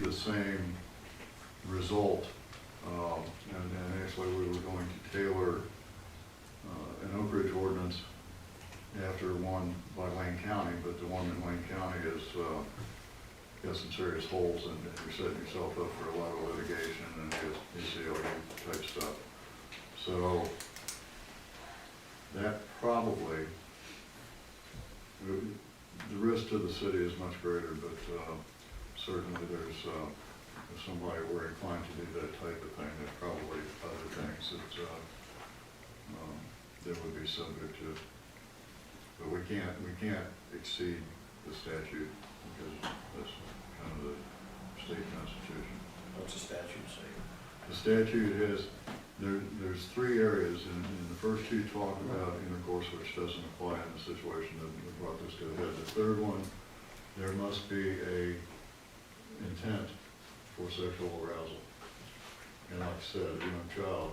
the same result. And actually we were going to tailor an Oakridge ordinance after one by Wayne County, but the one in Wayne County is got some serious holes, and you're setting yourself up for a lot of litigation and ACLU type stuff. So that probably, the risk to the city is much greater, but certainly there's, if somebody were inclined to do that type of thing, there's probably other things that that would be subject to. But we can't exceed the statute because that's kind of the state constitution. What's the statute say? The statute has, there's three areas, and the first two talk about intercourse, which doesn't apply in the situation that brought this to a head. The third one, there must be a intent for sexual arousal. And like I said, a young child,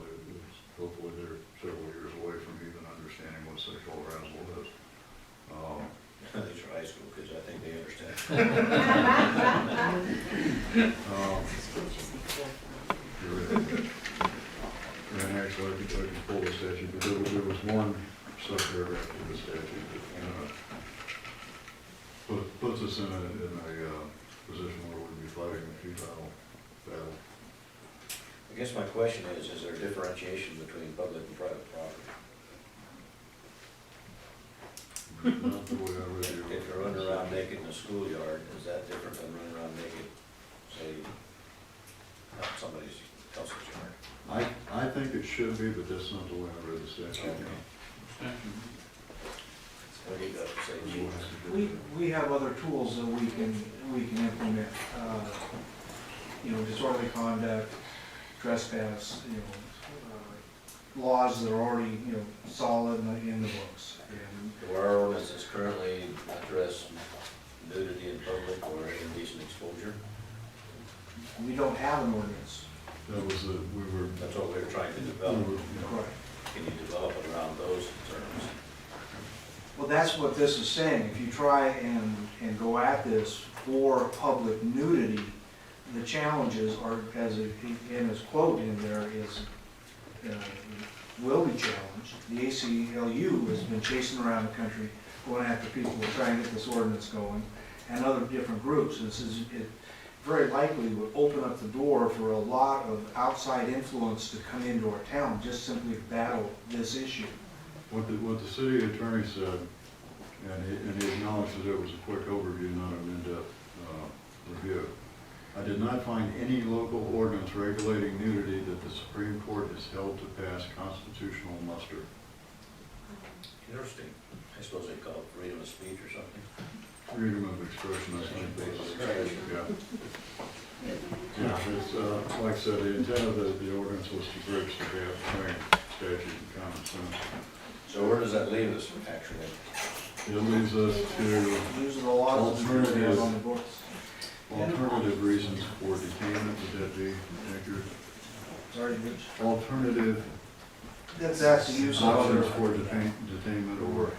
hopefully they're several years away from even understanding what sexual arousal is. These are high school kids, I think they understand. And actually, I could pull the statute, but there was one subparagraph in the statute that puts us in a position where we'd be fighting a futile battle. I guess my question is there differentiation between public and private property? Not the way I read it. If you're running around naked in a schoolyard, is that different than running around naked, say, out in somebody else's yard? I think it should be, but that's not the way I read the statute. What do you got to say, Gene? We have other tools that we can implement, disorderly conduct, trespass, laws that are already, solid in the books. And Do our ordinances currently address nudity in public or indecent exposure? we don't have an ordinance. That was That's what we were trying to we develop. were, Correct. Can you develop it around those terms? Well, that's what this is saying. If you try and go at this for public nudity, the challenges are, in his quote in there is, will be challenged. The ACLU has been chasing around the country, going after people who are trying to get this ordinance going, and other different groups. It very likely would open up the door for a lot of outside influence to come into our town, just simply to battle this issue. What the city attorney said, and he acknowledged that it was a quick overview, not an in-depth review. I did not find any local ordinance regulating nudity that the Supreme Court has held to pass constitutional muster. Interesting. I suppose they call it freedom of speech or something. Freedom of expression, I think. Expression. Yeah, it's, like I said, the intent of the ordinance was to bridge the gap between statute and common sense. So where does that leave us, actually? It leaves us to These are the laws that we have on the books. alternative reasons for detainment. Would that be accurate? Sorry, Rich. Alternative That's the use of options other, for detainment or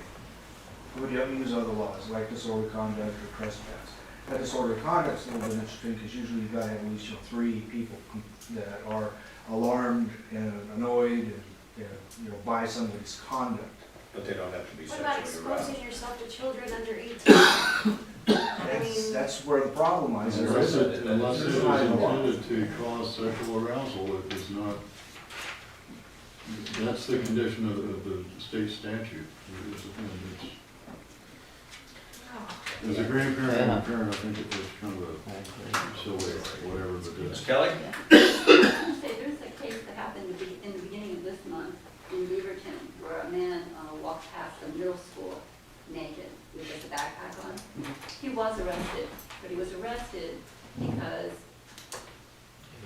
would you use other laws, like disorderly conduct or trespass. That disorderly conduct's a little bit interesting, because usually you've got to have at least 3 people that are alarmed and annoyed and, by somebody's conduct. But they don't have to be What about sexually aroused. exposing yourself to children under 18? That's where the problem lies. unless it is intended to cause sexual arousal, it is not. That's the condition of the state statute. As a grandparent and a parent, I think it was kind of a silly whatever, but Ms. it's. Kelly? There's a case that happened in the beginning of this month in Beaverton where a man walked past a middle school naked with just a backpack on. He was arrested, but he was arrested because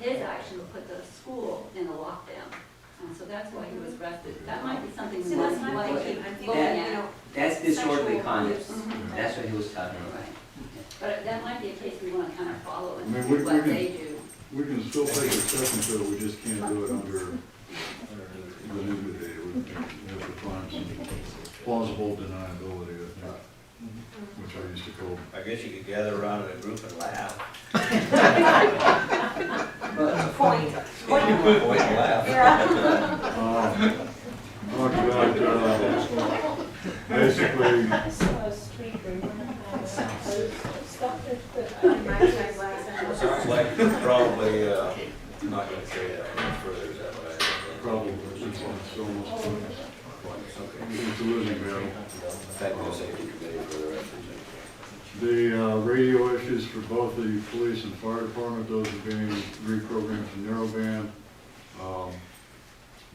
his action put the school in a lockdown. And so that's why he was arrested. That might be something we See, that's might my want thinking. to I'm look thinking, at. That's disorderly Sexual conduct. abuse. That's what he was talking about. Right. But that might be a case we want to kind of follow and I mean, see we what can- they do. We can still take exception to it, we just can't do it under the nudity. We have to find some plausible deniability, I think. which I used to call, I guess you could gather around in a group and laugh. Point. Point and laugh. talked about, basically, Sounds like you're probably, not gonna carry that much further, is that what I understand? probably, it's almost, Okay. it's a losing battle. Technical safety committee for the rest of The radio issues for both the police and fire department, those are being reprogrammed to narrowband.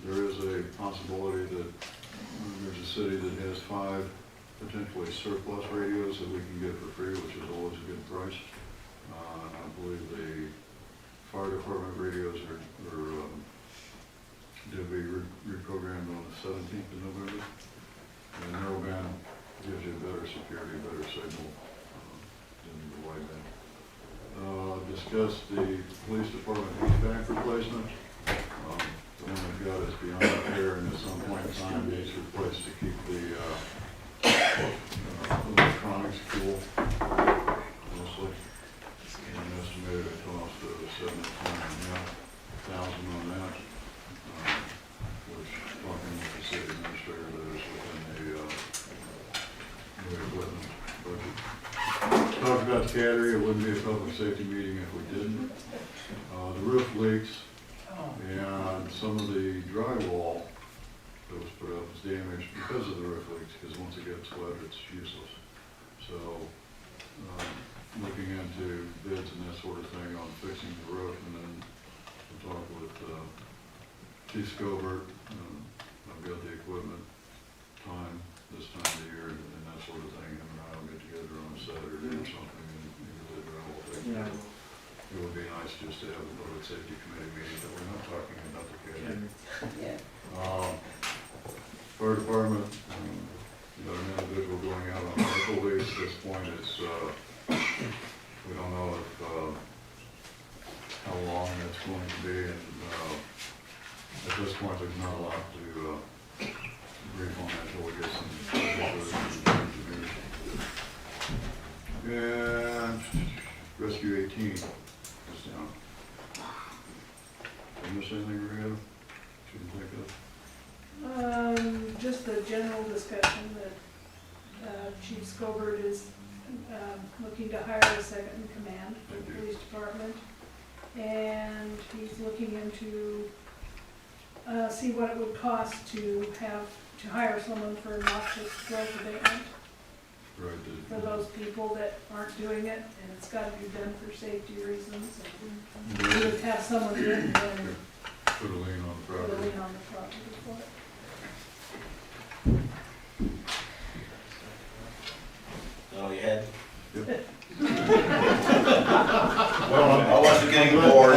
There is a possibility that there's a city that has 5 potentially surplus radios that we can get for free, which is always a good price. I believe the fire department radios are to be reprogrammed on the 17th of November. And narrowband gives you better security, better signal than the wideband. Discuss the police department HVAC replacement. The one they've got is beyond repair and at some point in time needs replaced to keep the electronics cool, mostly. And estimated a cost of $7,500,000 on that, which, talking with the city administrator, that is within the new equipment budget. Talked about the cattery, it wouldn't be a public safety meeting if we didn't. The roof leaks, and some of the drywall that was put up was damaged because of the roof leaks, because once it gets wet, it's useless. So, looking into bids and that sort of thing on fixing the roof, and then we'll talk with Chief Scobert. I've got the equipment time this time of the year and that sort of thing. Him and I will get together on a Saturday or something and really drive all day. Yeah. It would be nice just to have a public safety committee meeting, but we're not talking about the catering. Yeah. Fire department, we got an individual going out on medical leave. At this point, it's, we don't know if, how long that's going to be, and, at this point, there's not a lot to, brief on that until we get some engineers. And Rescue 18 is down. Did I miss anything, Rita? Shouldn't think of. Just a general discussion that Chief Scobert is looking to hire a second in command for the police department. And he's looking into, see what it would cost to hire someone for noxious growth abatement Right. for those people that aren't doing it, and it's gotta be done for safety reasons. We would have someone in and Put a lien on the put a property. lien on the property for it. Oh, you had? Yep. I wasn't getting bored.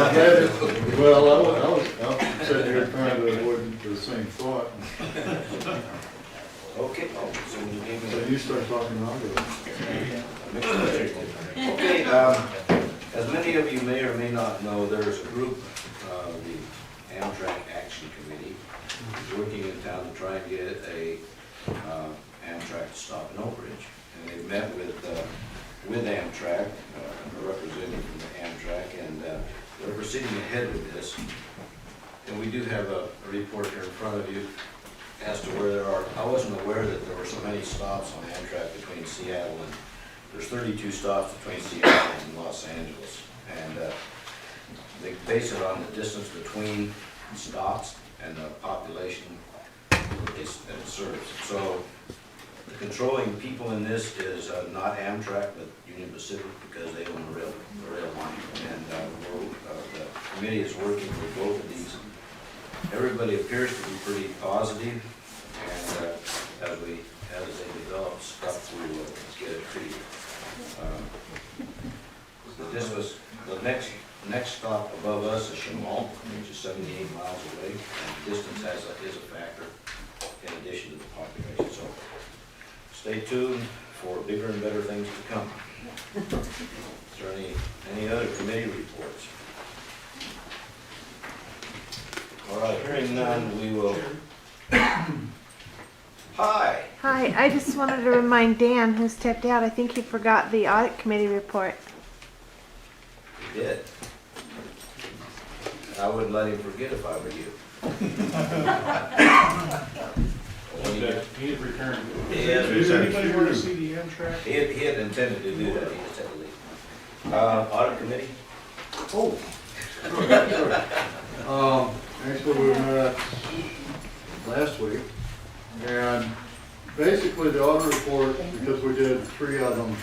Well, I was sitting here trying to avoid the same thought. Okay, oh, so you gave me So you start talking, I'll go. Okay, as many of you may or may not know, there's a group, the Amtrak Action Committee, is working in town to try and get a Amtrak to stop in Oakridge. And they've met with Amtrak, a representative from the Amtrak, and they're proceeding ahead with this. And we do have a report here in front of you as to where there are. I wasn't aware that there were so many stops on Amtrak between Seattle and, there's 32 stops between Seattle and Los Angeles. And they base it on the distance between stops and the population that it serves. So the controlling people in this is not Amtrak, but Union Pacific, because they own the rail line. And the committee is working with both of these. Everybody appears to be pretty positive, and as they develop stuff, we will get it treated. This was the next stop above us is Chamal, which is 78 miles away, and distance is a factor in addition to the population. So stay tuned for bigger and better things to come. Is there any other committee reports? All right, hearing none, we will. Hi. Hi, I just wanted to remind Dan, who stepped out, I think he forgot the audit committee report. You did. I wouldn't let him forget if I were you. When he gets- He had returned. He has Does returned. anybody want to see the Amtrak? He had intended to do that, he just had to leave. Audit committee? Oh. Actually, we met last week, and basically the audit report, because we did 3 of them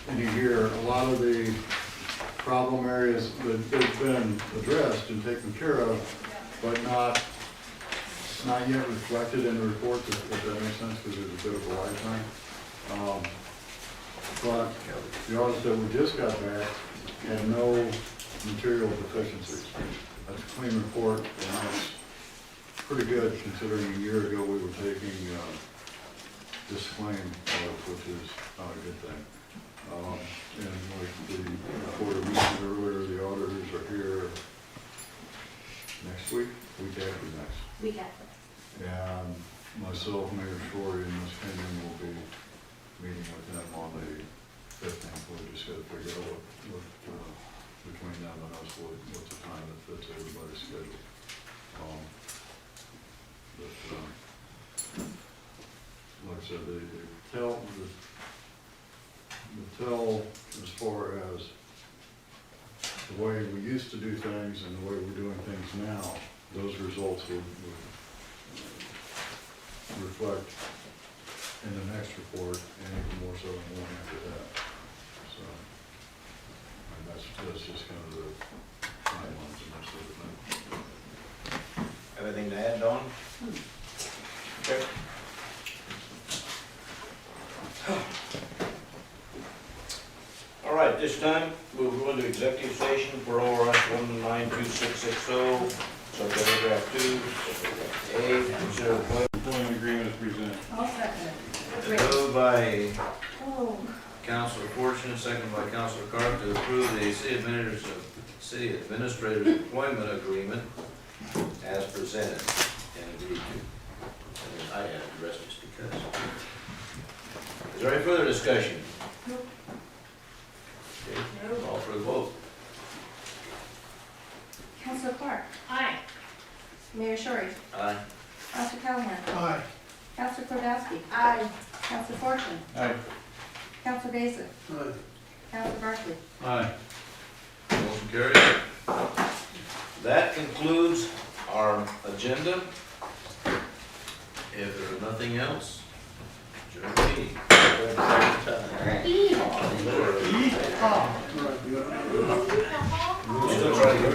in a year, a lot of the problem areas that they've been addressed and taken care of, but not yet reflected in the report, if that makes sense, because there's a bit of a lag time. But the audit that we just got back had no material deficiencies. That's a clean report, and that's pretty good considering a year ago we were taking this claim, which is not a good thing. And like the report I mentioned earlier, the auditors are here next week after next. We got And myself, Mayor Shorey, and Ms. Kenyon will be meeting with them on the 15th. We just got to figure out what between them and us, what's the time that fits everybody's schedule. Like I said, the tell as far as the way we used to do things and the way we're doing things now, those results would reflect in the next report, and even more so in the one after that. So, and that's just kind of the timelines and that sort of thing. Anything to add, Dawn? Okay. All right, this time, we'll go into executive session for ORS 1926660, subparagraph 2, subparagraph A, consider the Employment agreement is presented. I'll second it. moved by Oh. Councilor Fortune, second by Councilor Carter, to approve the city administrator's employment agreement as presented and agreed to. And I added the rest just because. Is there any further discussion? Nope. Okay, call for the vote. Councilor Clark. Aye. Mayor Shorey. Aye. Councilor Callahan. Aye. Councilor Kordowski. Aye. Councilor Fortune. Aye. Councilor Basic. Aye. Councilor Barkley. Aye. Motion carries. That concludes our agenda. If there is nothing else, adjourn the meeting. Evil. We're still trying to get that.